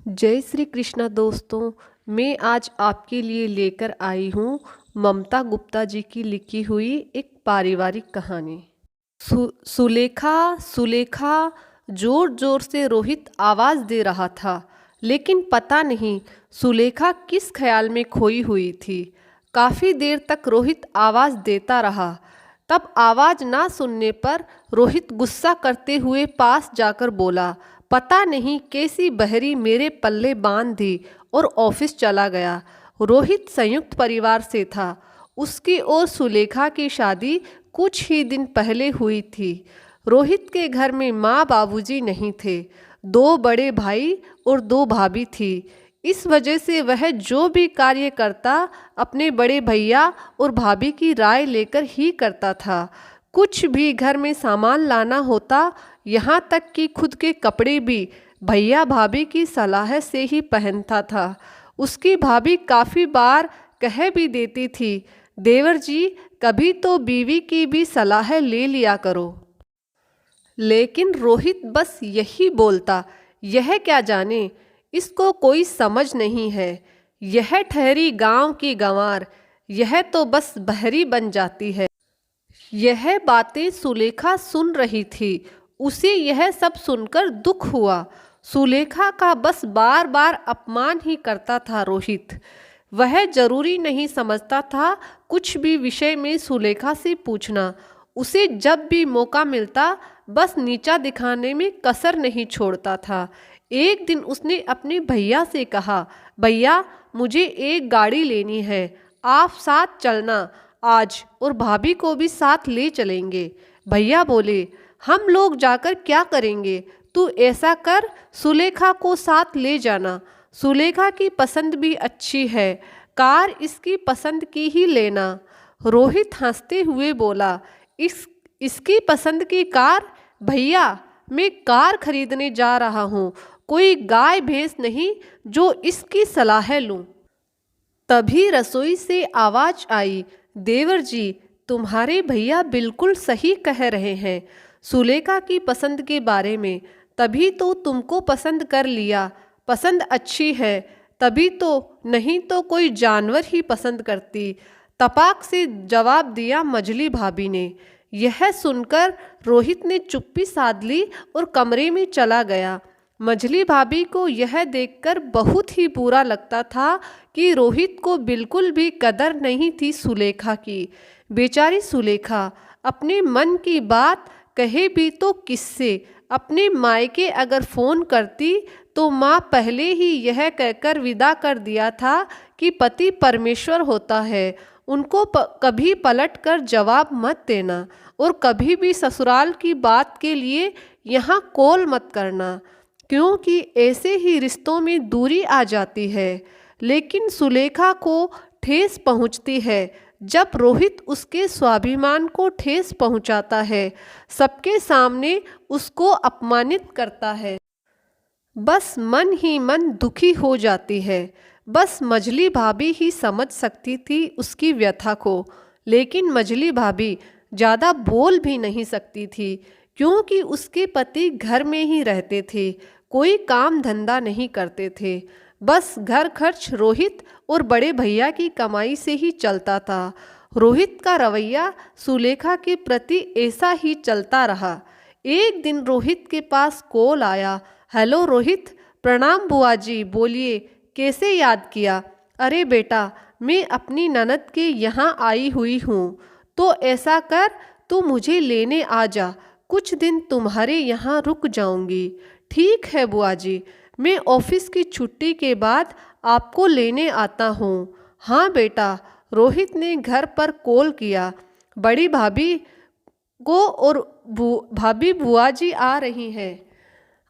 जय श्री कृष्णा दोस्तों। मैं आज आपके लिए लेकर आई हूँ ममता गुप्ता जी की लिखी हुई एक पारिवारिक कहानी। सुलेखा सुलेखा जोर जोर से रोहित आवाज़ दे रहा था, लेकिन पता नहीं सुलेखा किस ख्याल में खोई हुई थी। काफ़ी देर तक रोहित आवाज़ देता रहा। तब आवाज़ ना सुनने पर रोहित गुस्सा करते हुए पास जाकर बोला, पता नहीं कैसी बहरी मेरे पल्ले बांध दी और ऑफिस चला गया। रोहित संयुक्त परिवार से था। उसकी और सुलेखा की शादी कुछ ही दिन पहले हुई थी। रोहित के घर में माँ बाबूजी नहीं थे। दो बड़े भाई और दो भाभी थी। इस वजह से वह जो भी कार्य करता अपने बड़े भैया और भाभी की राय लेकर ही करता था। कुछ भी घर में सामान लाना होता, यहाँ तक कि खुद के कपड़े भी भैया भाभी की सलाह से ही पहनता था। उसकी भाभी काफ़ी बार कह भी देती थी, देवर जी कभी तो बीवी की भी सलाह ले लिया करो। लेकिन रोहित बस यही बोलता, यह क्या जाने, इसको कोई समझ नहीं है। यह ठहरी गांव की गंवार, यह तो बस बहरी बन जाती है। यह बातें सुलेखा सुन रही थी। उसे यह सब सुनकर दुख हुआ। सुलेखा का बस बार बार अपमान ही करता था रोहित। वह जरूरी नहीं समझता था कुछ भी विषय में सुलेखा से पूछना। उसे जब भी मौका मिलता बस नीचा दिखाने में कसर नहीं छोड़ता था। एक दिन उसने अपने भैया से कहा, भैया मुझे एक गाड़ी लेनी है, आप साथ चलना आज, और भाभी को भी साथ ले चलेंगे। भैया बोले, हम लोग जाकर क्या करेंगे, तू ऐसा कर सुलेखा को साथ ले जाना। सुलेखा की पसंद भी अच्छी है, कार इसकी पसंद की ही लेना। रोहित हंसते हुए बोला, इसकी पसंद की कार? भैया मैं कार खरीदने जा रहा हूँ, कोई गाय भैंस नहीं जो इसकी सलाह लूँ। तभी रसोई से आवाज आई, देवर जी तुम्हारे भैया बिल्कुल सही कह रहे हैं सुलेखा की पसंद के बारे में। तभी तो तुमको पसंद कर लिया। पसंद अच्छी है तभी तो, नहीं तो कोई जानवर ही पसंद करती, तपाक से जवाब दिया मझली भाभी ने। यह सुनकर रोहित ने चुप्पी साध ली और कमरे में चला गया। मझली भाभी को यह देखकर बहुत ही बुरा लगता था कि रोहित को बिल्कुल भी कदर नहीं थी सुलेखा की। बेचारी सुलेखा अपने मन की बात कहे भी तो किससे। अपने मायके अगर फ़ोन करती तो माँ पहले ही यह कहकर विदा कर दिया था कि पति परमेश्वर होता है, उनको कभी पलट कर जवाब मत देना और कभी भी ससुराल की बात के लिए यहाँ कॉल मत करना, क्योंकि ऐसे ही रिश्तों में दूरी आ जाती है। लेकिन सुलेखा को ठेस पहुँचती है जब रोहित उसके स्वाभिमान को ठेस पहुँचाता है, सबके सामने उसको अपमानित करता है। बस मन ही मन दुखी हो जाती है। बस मझली भाभी ही समझ सकती थी उसकी व्यथा को, लेकिन मझली भाभी ज़्यादा बोल भी नहीं सकती थी, क्योंकि उसके पति घर में ही रहते थे, कोई काम धंधा नहीं करते थे। बस घर खर्च रोहित और बड़े भैया की कमाई से ही चलता था। रोहित का रवैया सुलेखा के प्रति ऐसा ही चलता रहा। एक दिन रोहित के पास कॉल आया। हेलो रोहित, प्रणाम बुआ जी, बोलिए कैसे याद किया? अरे बेटा मैं अपनी ननद के यहाँ आई हुई हूँ, तो ऐसा कर तू मुझे लेने आ जा, कुछ दिन तुम्हारे यहाँ रुक जाऊँगी। ठीक है बुआ जी, मैं ऑफिस की छुट्टी के बाद आपको लेने आता हूँ। हाँ बेटा, रोहित ने घर पर कॉल किया। बड़ी भाभी को और भाभी बुआ जी आ रही हैं,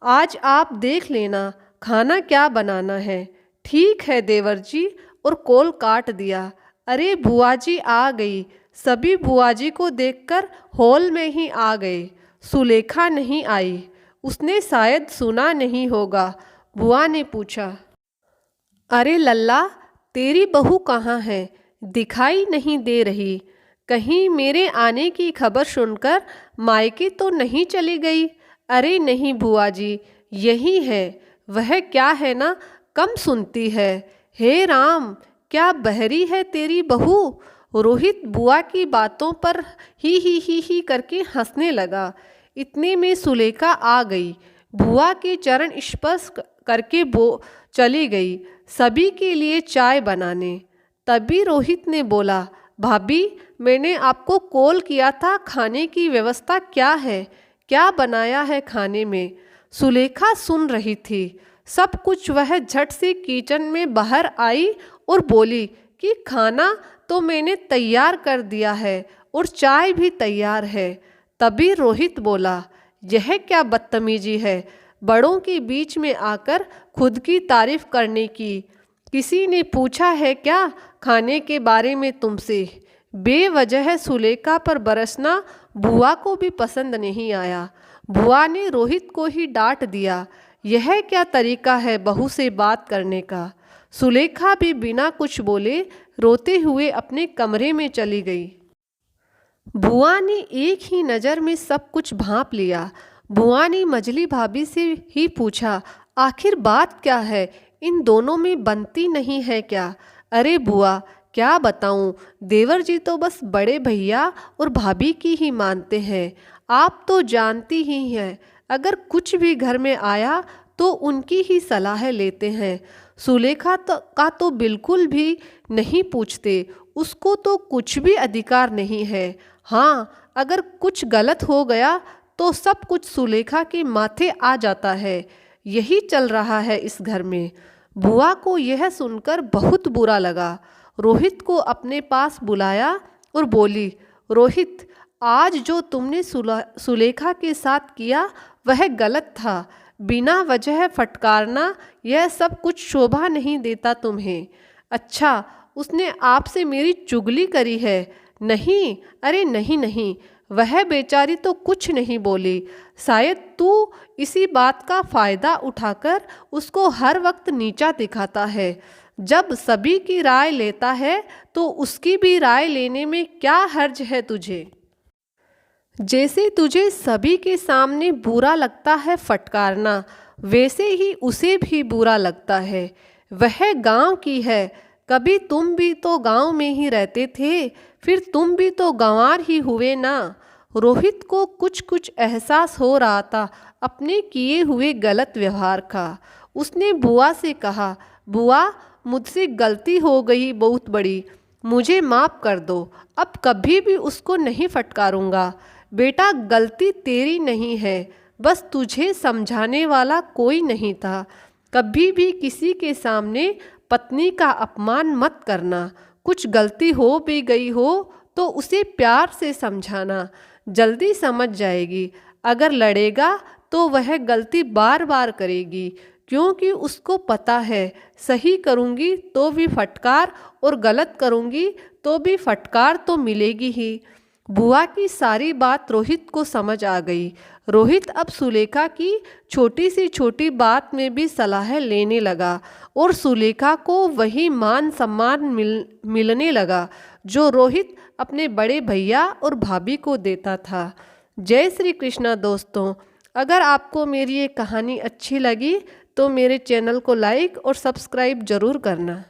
आज आप देख लेना खाना क्या बनाना है। ठीक है देवर जी, और कॉल काट दिया। अरे बुआ जी आ गई। सभी बुआ जी को देखकर हॉल में ही आ गए। सुलेखा नहीं आई, उसने शायद सुना नहीं होगा। बुआ ने पूछा, अरे लल्ला तेरी बहू कहाँ है, दिखाई नहीं दे रही, कहीं मेरे आने की खबर सुनकर मायके तो नहीं चली गई? अरे नहीं बुआ जी, यही है। वह क्या है ना, कम सुनती है। हे राम, क्या बहरी है तेरी बहू। रोहित बुआ की बातों पर ही करके हंसने लगा। इतने में सुलेखा आ गई। बुआ के चरण स्पर्श करके वो चली गई सभी के लिए चाय बनाने। तभी रोहित ने बोला, भाभी, मैंने आपको कॉल किया था, खाने की व्यवस्था क्या है, क्या बनाया है खाने में। सुलेखा सुन रही थी सब कुछ। वह झट से किचन में बाहर आई और बोली कि खाना तो मैंने तैयार कर दिया है और चाय भी तैयार है। तभी रोहित बोला, यह क्या बदतमीजी है, बड़ों के बीच में आकर खुद की तारीफ करने की। किसी ने पूछा है क्या खाने के बारे में तुमसे। बेवजह सुलेखा पर बरसना बुआ को भी पसंद नहीं आया। बुआ ने रोहित को ही डांट दिया, यह क्या तरीका है बहू से बात करने का। सुलेखा भी बिना कुछ बोले रोते हुए अपने कमरे में चली गई। बुआ ने एक ही नज़र में सब कुछ भांप लिया। बुआ ने मजली भाभी से ही पूछा, आखिर बात क्या है, इन दोनों में बनती नहीं है क्या। अरे बुआ, क्या बताऊं, देवर जी तो बस बड़े भैया और भाभी की ही मानते हैं। आप तो जानती ही हैं, अगर कुछ भी घर में आया तो उनकी ही सलाह लेते हैं। सुलेखा का तो बिल्कुल भी नहीं पूछते, उसको तो कुछ भी अधिकार नहीं है। हाँ, अगर कुछ गलत हो गया तो सब कुछ सुलेखा के माथे आ जाता है। यही चल रहा है इस घर में। बुआ को यह सुनकर बहुत बुरा लगा। रोहित को अपने पास बुलाया और बोली, रोहित, आज जो तुमने सुलेखा के साथ किया वह गलत था। बिना वजह फटकारना, यह सब कुछ शोभा नहीं देता तुम्हें। अच्छा, उसने आपसे मेरी चुगली करी है। नहीं, अरे नहीं नहीं, वह बेचारी तो कुछ नहीं बोली। शायद तू इसी बात का फ़ायदा उठाकर उसको हर वक्त नीचा दिखाता है। जब सभी की राय लेता है तो उसकी भी राय लेने में क्या हर्ज है तुझे। जैसे तुझे सभी के सामने बुरा लगता है फटकारना, वैसे ही उसे भी बुरा लगता है। वह गांव की है, कभी तुम भी तो गांव में ही रहते थे, फिर तुम भी तो गंवार ही हुए ना। रोहित को कुछ कुछ एहसास हो रहा था अपने किए हुए गलत व्यवहार का। उसने बुआ से कहा, बुआ, मुझसे गलती हो गई बहुत बड़ी, मुझे माफ़ कर दो। अब कभी भी उसको नहीं फटकारूंगा। बेटा, गलती तेरी नहीं है, बस तुझे समझाने वाला कोई नहीं था। कभी भी किसी के सामने पत्नी का अपमान मत करना। कुछ गलती हो भी गई हो तो उसे प्यार से समझाना, जल्दी समझ जाएगी। अगर लड़ेगा तो वह गलती बार बार करेगी, क्योंकि उसको पता है सही करूँगी तो भी फटकार और गलत करूँगी तो भी फटकार तो मिलेगी ही। बुआ की सारी बात रोहित को समझ आ गई। रोहित अब सुलेखा की छोटी सी छोटी बात में भी सलाह लेने लगा और सुलेखा को वही मान सम्मान मिलने लगा जो रोहित अपने बड़े भैया और भाभी को देता था। जय श्री कृष्णा दोस्तों, अगर आपको मेरी ये कहानी अच्छी लगी तो मेरे चैनल को लाइक और सब्सक्राइब ज़रूर करना।